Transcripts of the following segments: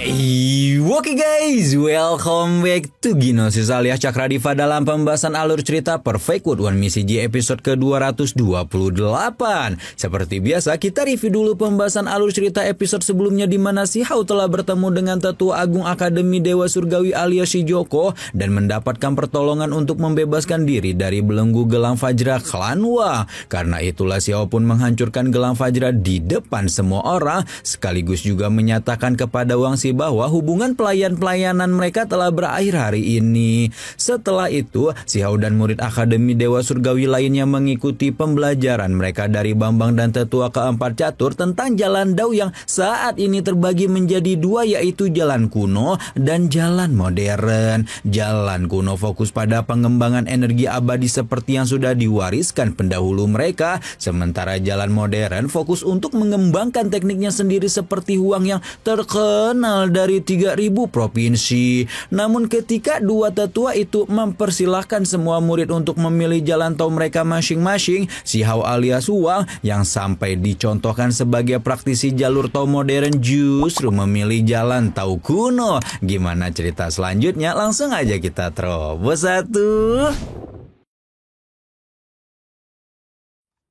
Oke guys, welcome back to Gnosis alias Cakradiva dalam pembahasan alur cerita Perfect World One Misi J episode ke-228. Seperti biasa, kita review dulu pembahasan alur cerita episode sebelumnya di mana si Hao telah bertemu dengan Tetua Agung Akademi Dewa Surgawi alias si Joko dan mendapatkan pertolongan untuk membebaskan diri dari belenggu Gelang Fajra Klan Wang. Karena itulah si Hao pun menghancurkan Gelang Fajra di depan semua orang, sekaligus juga menyatakan kepada Wang Si bahwa hubungan pelayanan mereka telah berakhir hari ini. Setelah itu, si Hao dan murid Akademi Dewa Surgawi lainnya mengikuti pembelajaran mereka dari Bambang dan Tetua keempat catur tentang jalan Dao yang saat ini terbagi menjadi dua, yaitu jalan kuno dan jalan modern. Jalan kuno fokus pada pengembangan energi abadi seperti yang sudah diwariskan pendahulu mereka, sementara jalan modern fokus untuk mengembangkan tekniknya sendiri seperti Huang yang terkenal dari 3.000 provinsi. Namun ketika dua tetua itu mempersilahkan semua murid untuk memilih jalan Tao mereka masing-masing, si Hao alias Wang yang sampai dicontohkan sebagai praktisi jalur Tao modern justru memilih jalan Tao kuno. Gimana cerita selanjutnya? Langsung aja kita terobos satu.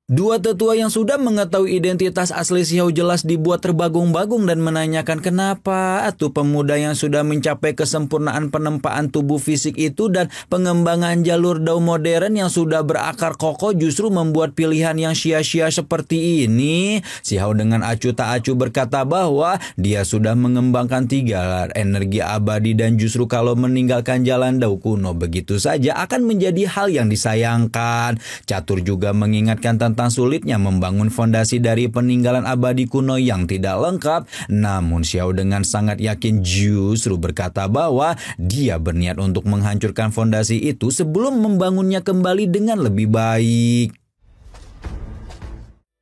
Dua tetua yang sudah mengetahui identitas asli si Hao jelas dibuat terbagung-bagung dan menanyakan kenapa atuh pemuda yang sudah mencapai kesempurnaan penempaan tubuh fisik itu dan pengembangan jalur Dao modern yang sudah berakar kokoh justru membuat pilihan yang sia-sia seperti ini. Si Hao dengan acuh tak acuh berkata bahwa dia sudah mengembangkan 3 energi abadi dan justru kalau meninggalkan jalan Dao kuno begitu saja akan menjadi hal yang disayangkan. Catur juga mengingatkan tentang sulitnya membangun fondasi dari peninggalan abadi kuno yang tidak lengkap. Namun Xiao dengan sangat yakin justru berkata bahwa dia berniat untuk menghancurkan fondasi itu sebelum membangunnya kembali dengan lebih baik.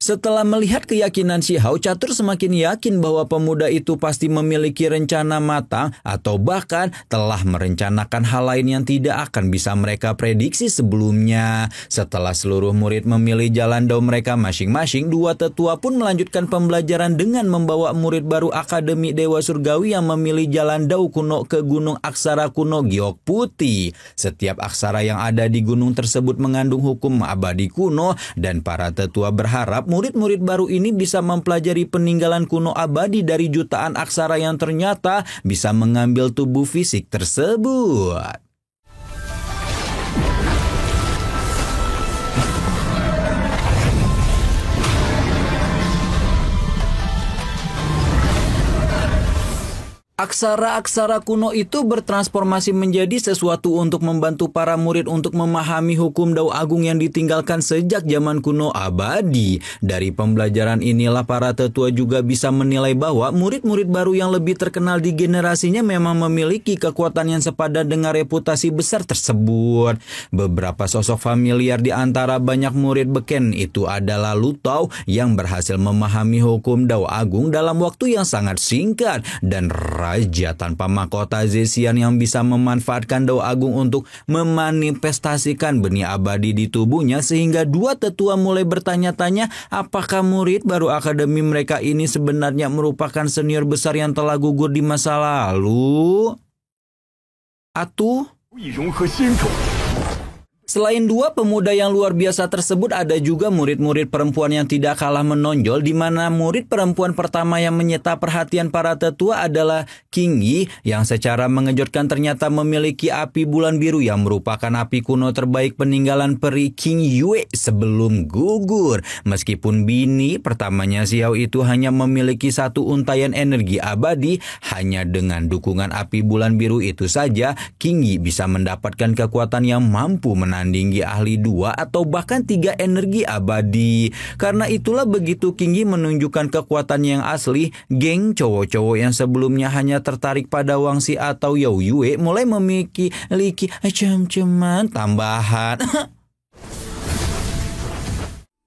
Setelah melihat keyakinan si Hao, Catur semakin yakin bahwa pemuda itu pasti memiliki rencana matang atau bahkan telah merencanakan hal lain yang tidak akan bisa mereka prediksi sebelumnya. Setelah seluruh murid memilih jalan Dao mereka masing-masing, dua tetua pun melanjutkan pembelajaran dengan membawa murid baru Akademi Dewa Surgawi yang memilih jalan Dao kuno ke Gunung Aksara Kuno Giok Putih. Setiap aksara yang ada di gunung tersebut mengandung hukum abadi kuno dan para tetua berharap murid-murid baru ini bisa mempelajari peninggalan kuno abadi dari jutaan aksara yang ternyata bisa mengambil tubuh fisik tersebut. Aksara-aksara kuno itu bertransformasi menjadi sesuatu untuk membantu para murid untuk memahami hukum Dao Agung yang ditinggalkan sejak zaman kuno abadi. Dari pembelajaran inilah para tetua juga bisa menilai bahwa murid-murid baru yang lebih terkenal di generasinya memang memiliki kekuatan yang sepadan dengan reputasi besar tersebut. Beberapa sosok familiar di antara banyak murid beken itu adalah Lu Tao yang berhasil memahami hukum Dao Agung dalam waktu yang sangat singkat, dan Raja tanpa mahkota Zesian yang bisa memanfaatkan Dao Agung untuk memanifestasikan benih abadi di tubuhnya, sehingga dua tetua mulai bertanya-tanya apakah murid baru akademi mereka ini sebenarnya merupakan senior besar yang telah gugur di masa lalu. Atau selain dua pemuda yang luar biasa tersebut, ada juga murid-murid perempuan yang tidak kalah menonjol, di mana murid perempuan pertama yang menyita perhatian para tetua adalah King Yi yang secara mengejutkan ternyata memiliki api bulan biru yang merupakan api kuno terbaik peninggalan peri King Yue sebelum gugur. Meskipun bini pertamanya Xiao itu hanya memiliki satu untayan energi abadi, hanya dengan dukungan api bulan biru itu saja King Yi bisa mendapatkan kekuatan yang mampu menandingi ahli 2 atau bahkan 3 energi abadi. Karena itulah begitu King Yi menunjukkan kekuatan yang asli, geng cowok-cowok yang sebelumnya hanya tertarik pada Wang Si atau Yao Yue mulai memiliki cem-ceman tambahan.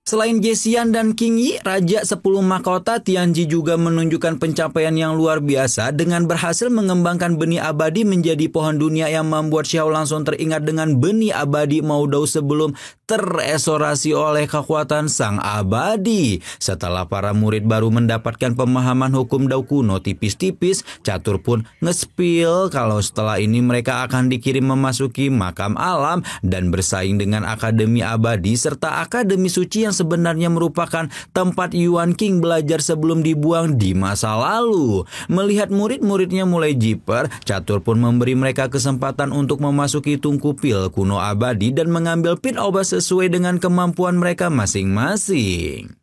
Selain Jesian dan King Yi, Raja 10 Mahkota, Tianji juga menunjukkan pencapaian yang luar biasa dengan berhasil mengembangkan benih abadi menjadi pohon dunia yang membuat Xiao langsung teringat dengan benih abadi Maudou sebelum terestorasi oleh kekuatan sang abadi. Setelah para murid baru mendapatkan pemahaman hukum Dao kuno tipis-tipis, Catur pun nge-spill kalau setelah ini mereka akan dikirim memasuki makam alam dan bersaing dengan Akademi Abadi serta Akademi Suci yang sebenarnya merupakan tempat Yuan King belajar sebelum dibuang di masa lalu. Melihat murid-muridnya mulai jiper, Catur pun memberi mereka kesempatan untuk memasuki tungku pil kuno abadi dan mengambil pin obat sesuai dengan kemampuan mereka masing-masing.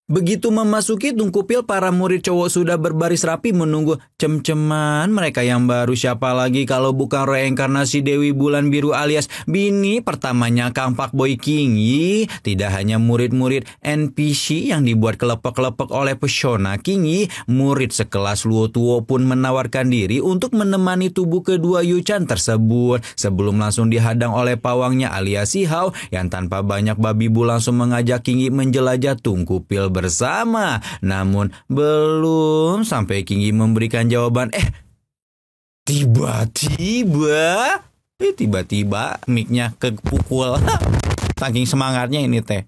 Begitu memasuki tungku pil, para murid cowok sudah berbaris rapi menunggu cem-ceman mereka yang baru. Siapa lagi kalau bukan reinkarnasi Dewi Bulan Biru alias bini pertamanya Kang Pak Boy King Yi. Tidak hanya murid-murid NPC yang dibuat kelepek-kelepek oleh pesona King Yi, murid sekelas Luo Tuo pun menawarkan diri untuk menemani tubuh kedua Yu Chan tersebut sebelum langsung dihadang oleh pawangnya alias Si Hao yang tanpa banyak babi bu langsung mengajak King Yi menjelajah tungku pil bersama. Namun belum sampai King Yi memberikan jawaban, tiba-tiba mic-nya kepukul. Saking semangatnya ini teh.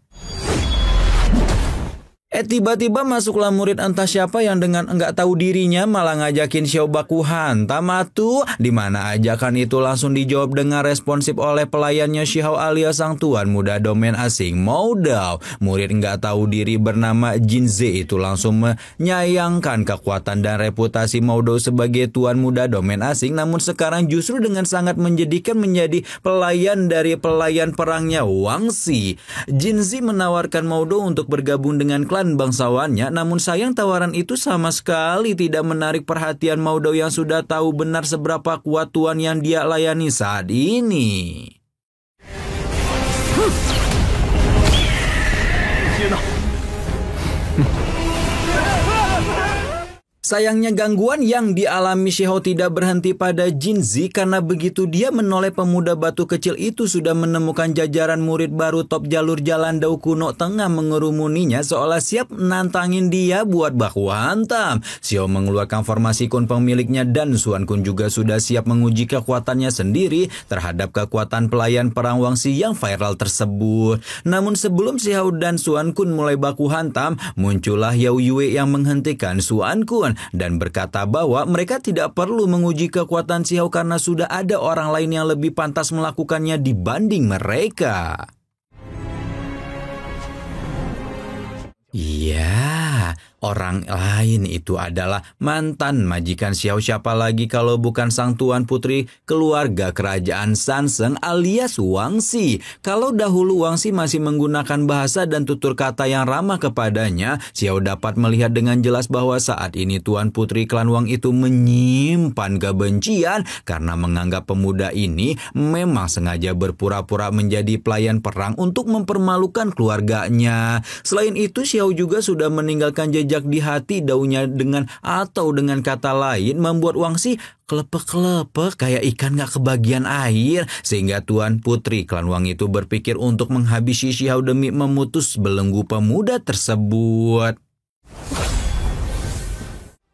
Tiba-tiba masuklah murid entah siapa yang dengan enggak tahu dirinya malah ngajakin Xiao baku hantam atuh. Di mana ajakan itu langsung dijawab dengan responsif oleh pelayannya Xiao alias sang tuan muda domain asing Maudou. Murid enggak tahu diri bernama Jinze itu langsung menyayangkan kekuatan dan reputasi Maudou sebagai tuan muda domain asing, namun sekarang justru dengan sangat menjadikan menjadi pelayan dari pelayan perangnya Wang Xi. Jinze menawarkan Maudou untuk bergabung dengan klan bangsawannya, namun sayang tawaran itu sama sekali tidak menarik perhatian Maudou yang sudah tahu benar seberapa kuat tuan yang dia layani saat ini. Sayangnya gangguan yang dialami Xiao tidak berhenti pada Jinzi karena begitu dia menoleh pemuda batu kecil itu sudah menemukan jajaran murid baru top jalur jalan Dao kuno tengah mengerumuninya seolah siap nantangin dia buat baku hantam. Xiao mengeluarkan formasi kun pemiliknya dan Xuan Kun juga sudah siap menguji kekuatannya sendiri terhadap kekuatan pelayan perang Wang Xi yang viral tersebut. Namun sebelum Xiao dan Xuan Kun mulai baku hantam, muncullah Yao Yue yang menghentikan Xuan Kun dan berkata bahwa mereka tidak perlu menguji kekuatan Xiao karena sudah ada orang lain yang lebih pantas melakukannya dibanding mereka. Iya, orang lain itu adalah mantan majikan Xiao, siapa lagi kalau bukan sang tuan putri keluarga kerajaan Sansheng alias Wang Xi. Kalau dahulu Wang Xi masih menggunakan bahasa dan tutur kata yang ramah kepadanya, Xiao dapat melihat dengan jelas bahwa saat ini tuan putri klan Wang itu menyimpan kebencian karena menganggap pemuda ini memang sengaja berpura-pura menjadi pelayan perang untuk mempermalukan keluarganya. Selain itu, Xiao juga sudah meninggalkan jejak di hati daunya dengan kata lain membuat Wang Xi kelepek-kelepek kayak ikan gak kebagian air, sehingga tuan putri klan Wang itu berpikir untuk menghabisi Xiao demi memutus belenggu pemuda tersebut.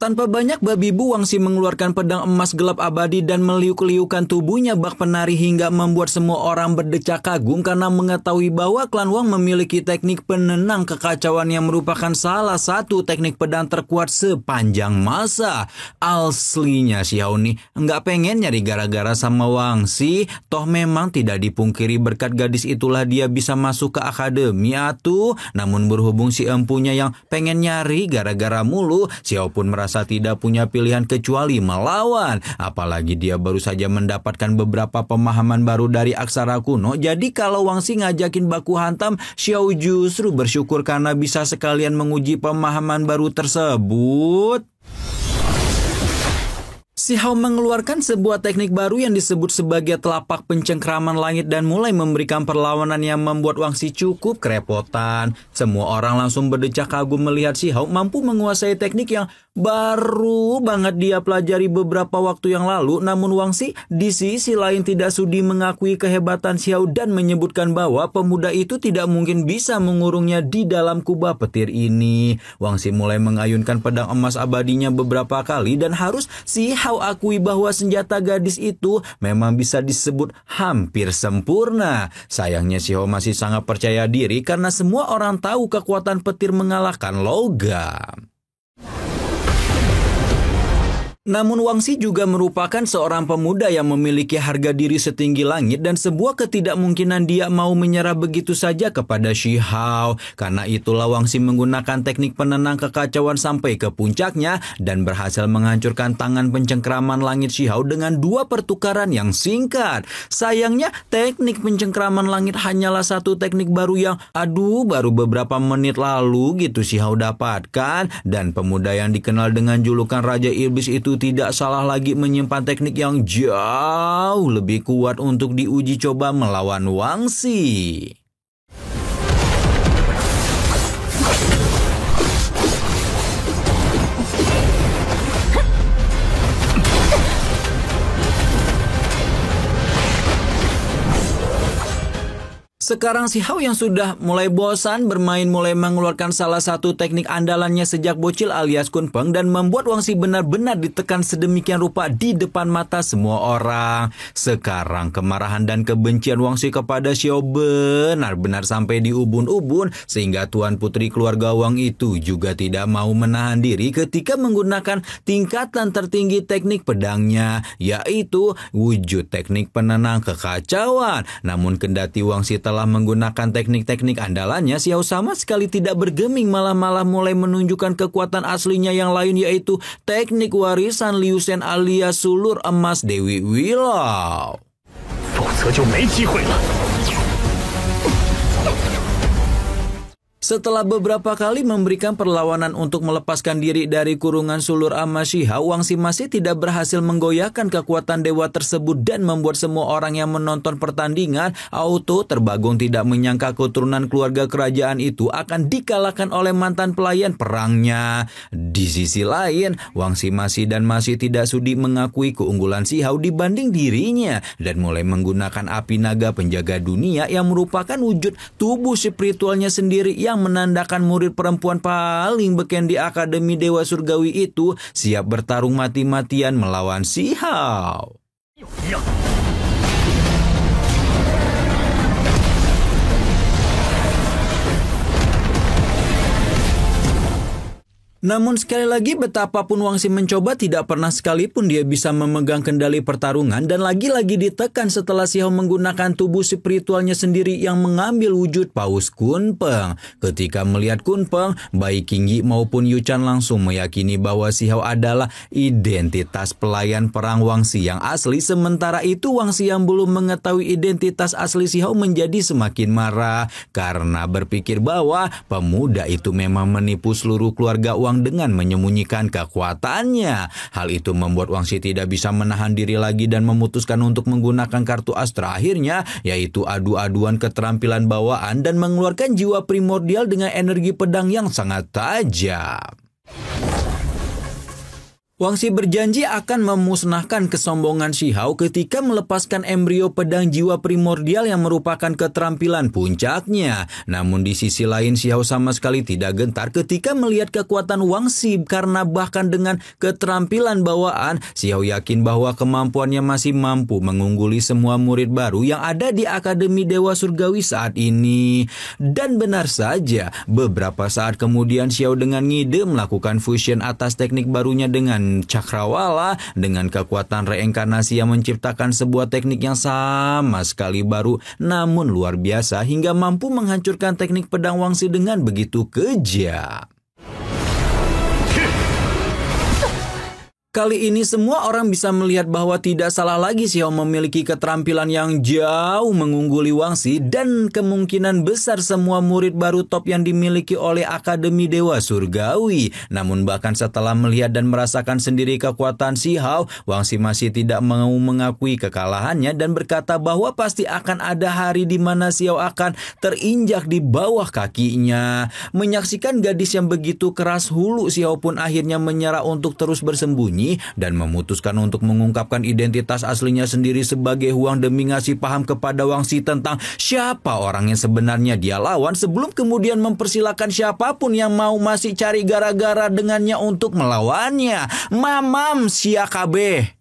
Tanpa banyak babi bu, Wang Xi mengeluarkan pedang emas gelap abadi dan meliuk-liukan tubuhnya bak penari hingga membuat semua orang berdecak kagum karena mengetahui bahwa klan Wang memiliki teknik penenang kekacauan yang merupakan salah satu teknik pedang terkuat sepanjang masa. Aslinya Xiao nih nggak pengen nyari gara-gara sama Wang Xi, toh memang tidak dipungkiri berkat gadis itulah dia bisa masuk ke akademi atuh. Namun berhubung si empunya yang pengen nyari gara-gara mulu, Xiao pun merasa tidak punya pilihan kecuali melawan. Apalagi dia baru saja mendapatkan beberapa pemahaman baru dari aksara kuno. Jadi kalau Wang Xi ngajakin baku hantam, Xiao justru bersyukur karena bisa sekalian menguji pemahaman baru tersebut. Xiao mengeluarkan sebuah teknik baru yang disebut sebagai telapak pencengkraman langit dan mulai memberikan perlawanan yang membuat Wang Xi cukup kerepotan. Semua orang langsung berdecak kagum melihat Xiao mampu menguasai teknik yang baru banget dia pelajari beberapa waktu yang lalu. Namun Wang Xi di sisi lain tidak sudi mengakui kehebatan Xiao dan menyebutkan bahwa pemuda itu tidak mungkin bisa mengurungnya di dalam kubah petir ini. Wang Xi mulai mengayunkan pedang emas abadinya beberapa kali dan harus Xiao akui bahwa senjata gadis itu memang bisa disebut hampir sempurna. Sayangnya Xiao masih sangat percaya diri karena semua orang tahu kekuatan petir mengalahkan logam. Namun Wang Xi juga merupakan seorang pemuda yang memiliki harga diri setinggi langit dan sebuah ketidakmungkinan dia mau menyerah begitu saja kepada Xiao. Karena itulah Wang Xi menggunakan teknik penenang kekacauan sampai ke puncaknya dan berhasil menghancurkan tangan pencengkraman langit Xiao dengan 2 pertukaran yang singkat. Sayangnya teknik pencengkraman langit hanyalah satu teknik baru yang baru beberapa menit lalu gitu Xiao dapatkan, dan pemuda yang dikenal dengan julukan Raja Iblis itu tidak salah lagi menyimpan teknik yang jauh lebih kuat untuk diuji coba melawan Wang Xi. Sekarang Xiao yang sudah mulai bosan bermain mulai mengeluarkan salah satu teknik andalannya sejak bocil alias Kunpeng dan membuat Wang Xi benar-benar ditekan sedemikian rupa di depan mata semua orang. Sekarang kemarahan dan kebencian Wang Xi kepada Xiao benar-benar sampai di ubun-ubun sehingga Tuan Putri keluarga Wang itu juga tidak mau menahan diri ketika menggunakan tingkatan tertinggi teknik pedangnya, yaitu wujud teknik penenang kekacauan. Namun kendati Wang Xi telah menggunakan teknik-teknik andalannya, Xiao sama sekali tidak bergeming, malah mulai menunjukkan kekuatan aslinya yang lain, yaitu teknik warisan Liu Shen alias sulur emas Dewi Willow. Setelah beberapa kali memberikan perlawanan untuk melepaskan diri dari kurungan sulur emas Xiao, Wang Xi masih tidak berhasil menggoyahkan kekuatan dewa tersebut dan membuat semua orang yang menonton pertandingan auto terbangun tidak menyangka keturunan keluarga kerajaan itu akan dikalahkan oleh mantan pelayan perangnya. Di sisi lain, Wang Xi masih tidak sudi mengakui keunggulan Xiao dibanding dirinya dan mulai menggunakan api naga penjaga dunia yang merupakan wujud tubuh spiritualnya sendiri yang menandakan murid perempuan paling beken di Akademi Dewa Surgawi itu siap bertarung mati-matian melawan Xiao. Namun sekali lagi betapapun Wang Xi mencoba tidak pernah sekalipun dia bisa memegang kendali pertarungan dan lagi-lagi ditekan setelah Xiao menggunakan tubuh spiritualnya sendiri yang mengambil wujud Paus Kunpeng. Ketika melihat Kunpeng, baik Qingyi maupun Yu Chan langsung meyakini bahwa Xiao adalah identitas pelayan perang Wang Xi yang asli. Sementara itu Wang Xi yang belum mengetahui identitas asli Xiao menjadi semakin marah karena berpikir bahwa pemuda itu memang menipu seluruh keluarga Wang dengan menyembunyikan kekuatannya. Hal itu membuat Wang Xi tidak bisa menahan diri lagi dan memutuskan untuk menggunakan kartu as terakhirnya, yaitu adu-aduan keterampilan bawaan dan mengeluarkan jiwa primordial dengan energi pedang yang sangat tajam. Wang Xi berjanji akan memusnahkan kesombongan Xiao ketika melepaskan embrio pedang jiwa primordial yang merupakan keterampilan puncaknya. Namun di sisi lain Xiao sama sekali tidak gentar ketika melihat kekuatan Wang Xi karena bahkan dengan keterampilan bawaan, Xiao yakin bahwa kemampuannya masih mampu mengungguli semua murid baru yang ada di Akademi Dewa Surgawi saat ini. Dan benar saja, beberapa saat kemudian Xiao dengan ngide melakukan fusion atas teknik barunya dengan Cakrawala dengan kekuatan reinkarnasi yang menciptakan sebuah teknik yang sama sekali baru namun luar biasa hingga mampu menghancurkan teknik pedang Wang Xi dengan begitu kejam. Kali ini semua orang bisa melihat bahwa tidak salah lagi Xiao memiliki keterampilan yang jauh mengungguli Wangxi dan kemungkinan besar semua murid baru top yang dimiliki oleh Akademi Dewa Surgawi. Namun bahkan setelah melihat dan merasakan sendiri kekuatan Xiao, Wangxi masih tidak mau mengakui kekalahannya dan berkata bahwa pasti akan ada hari di mana Xiao akan terinjak di bawah kakinya. Menyaksikan gadis yang begitu keras hulu, Xiao pun akhirnya menyerah untuk terus bersembunyi dan memutuskan untuk mengungkapkan identitas aslinya sendiri sebagai Huang demi ngasih paham kepada Wangxi tentang siapa orang yang sebenarnya dia lawan sebelum kemudian mempersilahkan siapapun yang mau masih cari gara-gara dengannya untuk melawannya. Mamam siakabe.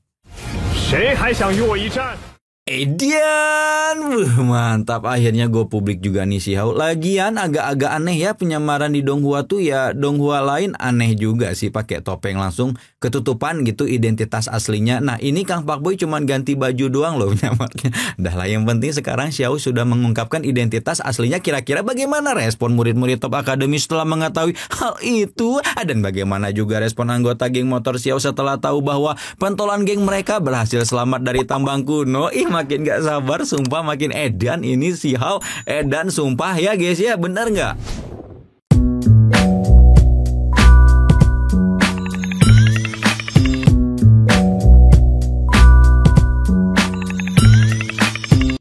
Edian, mantap, akhirnya go publik juga nih Xiao. Lagian agak-agak aneh ya penyamaran di Donghua tuh ya, Donghua lain aneh juga sih pakai topeng langsung ketutupan gitu identitas aslinya. Nah ini Kang Pak Boy cuman ganti baju doang loh penyamarnya. Dah lah, yang penting sekarang Xiao sudah mengungkapkan identitas aslinya. Kira-kira bagaimana respon murid-murid top akademi setelah mengetahui hal itu? Dan bagaimana juga respon anggota geng motor Xiao setelah tahu bahwa pentolan geng mereka berhasil selamat dari tambang kuno? Makin gak sabar, sumpah makin edan ini Xiao. Edan sumpah ya guys ya, bener gak?